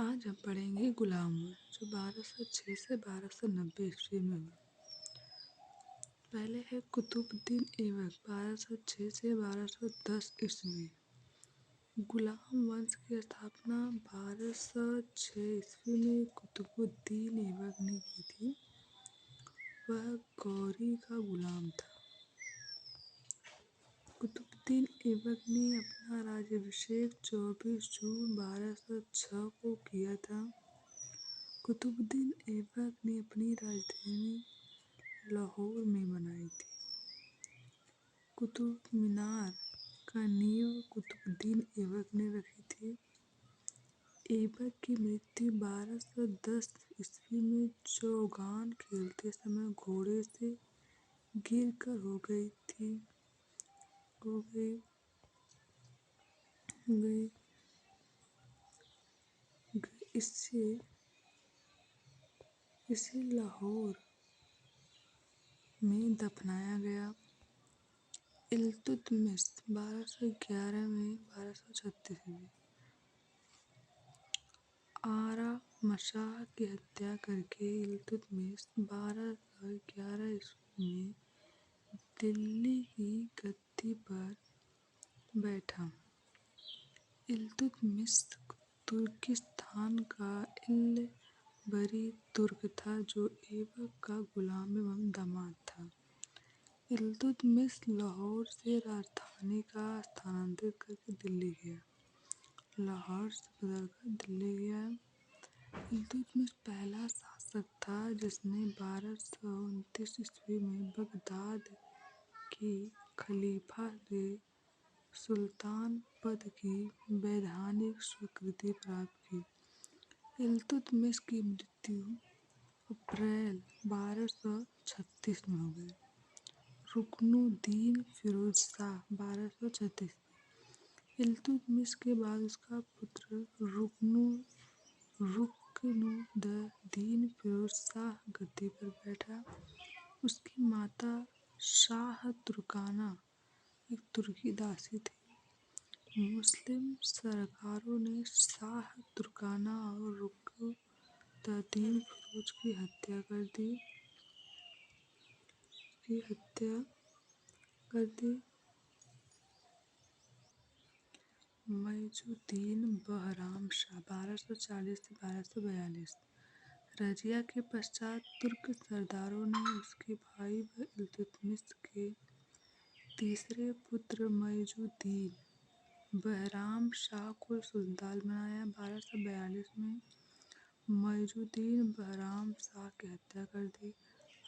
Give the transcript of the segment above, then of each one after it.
आज हम पढ़ेंगे गुलामों जो 1206 से 1290 ईस्वी में हुए। पहले है कुतुबुद्दीन ऐबक 1206 से 1210 ईस्वी। गुलाम वंश की स्थापना 1206 ईस्वी में कुतुबुद्दीन ऐबक ने की थी। वह गौरी का गुलाम था। कुतुबुद्दीन ऐबक ने अपना राज्याभिषेक 24 जून 1206 को किया था। कुतुबुद्दीन ऐबक ने अपनी राजधानी लाहौर में बनाई थी। कुतुब मीनार का नींव कुतुबुद्दीन ऐबक ने रखी थी। ऐबक की मृत्यु 1210 ईस्वी में चौगान खेलते समय घोड़े से गिरकर हो गई थी। इसे लाहौर में दफनाया गया। इल्तुतमिश 1211 में 1236 में आरा मशाह की हत्या करके इल्तुतमिश 1211 ईस्वी में दिल्ली की गद्दी पर बैठा। इल्तुतमिश तुर्किस्तान का इल्बरी तुर्क था जो ऐबक का गुलाम एवं दामाद था। इल्तुतमिश लाहौर से राजधानी का स्थानांतरित करके दिल्ली गया। लाहौर से बदलकर दिल्ली गया। इल्तुतमिश पहला शासक था जिसने 1229 ईस्वी में बगदाद के खलीफा से सुल्तान पद की वैधानिक स्वीकृति प्राप्त की। इल्तुतमिश की मृत्यु अप्रैल 1236 में हो गई। रुकनुद्दीन फिरोज शाह 1236। इल्तुतमिश के बाद उसका पुत्र रुकनुद्दीन फिरोज शाह गद्दी पर बैठा। उसकी माता शाह तुर्काना एक तुर्की दासी थी। मुस्लिम सरकारों ने शाह तुर्काना और रुकनुद्दीन फिरोज की हत्या कर दी। मुइजुद्दीन बहराम शाह 1240 से 1242। रजिया के पश्चात तुर्क सरदारों ने उसके भाई व इल्तुतमिश के तीसरे पुत्र मुइजुद्दीन बहराम शाह को सुल्तान बनाया। 1242 में मुइजुद्दीन बहराम शाह की हत्या कर दी।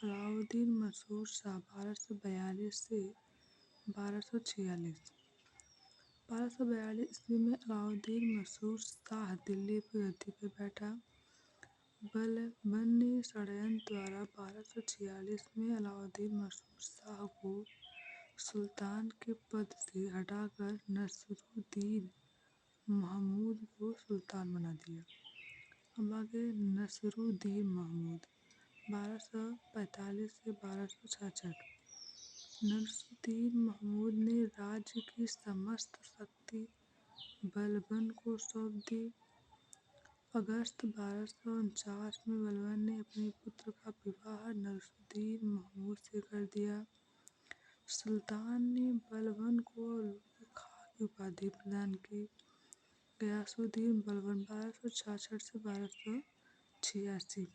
अलाउद्दीन मसूद शाह 1242 से 1246। 1242 ईस्वी में अलाउद्दीन मसूद शाह दिल्ली पर गद्दी पर बैठा। बलबन ने षड्यंत्र द्वारा 1246 में अलाउद्दीन मसूद शाह को सुल्तान के पद से हटाकर नसरुद्दीन महमूद को सुल्तान बना दिया। अब आगे नसरुद्दीन महमूद 1245 से 1266। नसरुद्दीन महमूद ने राज्य की समस्त शक्ति बलबन को सौंप दी। अगस्त 1249 में बलबन ने अपने पुत्र का विवाह नसरुद्दीन महमूद से कर दिया। सुल्तान ने बलबन को अल्लूरी खां की उपाधि प्रदान की। गयासुद्दीन बलबन 1266 से 1286।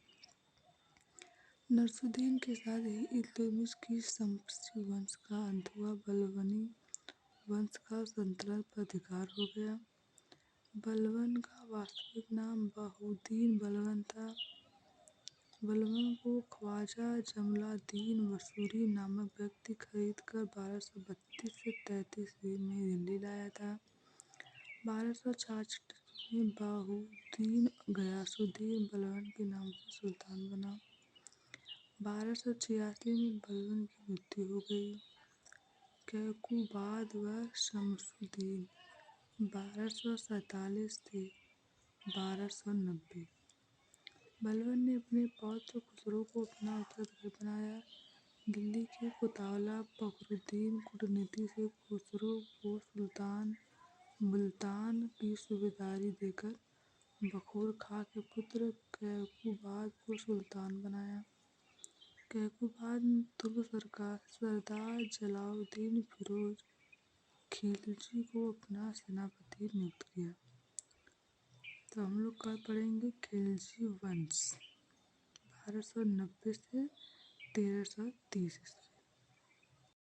नसरुद्दीन के साथ ही इल्तुतमिश की शमसी वंश का अंत हुआ। बलबनी वंश का सल्तनत पर अधिकार हो गया। बलबन का वास्तविक नाम बहाउद्दीन बलबन था। बलबन को ख्वाजा जमालुद्दीन वसूरी नामक व्यक्ति खरीद कर 1232 से 33 ईस्वी में दिल्ली लाया था। 1266 में बहाउद्दीन गयासुद्दीन बलबन के नाम से सुल्तान बना। 1286 में बलबन की मृत्यु हो गई। कैकुबाद व शमसुद्दीन 1247 से 1290। बलबन ने अपने पौत्र खुसरो को अपना उत्तराधिकारी बनाया। दिल्ली के कोतवाल फखरुद्दीन कूटनीति से खुसरो को सुल्तान मुल्तान की सूबेदारी देकर बखूर खां के पुत्र कैकूबाद को सुल्तान बनाया। कैकूबाद ने तुर्क सरदार जलालुद्दीन फिरोज खिलजी को अपना सेनापति नियुक्त किया। तो हम लोग कल पढ़ेंगे खिलजी वंश 1290 से 1330 ईस्वी।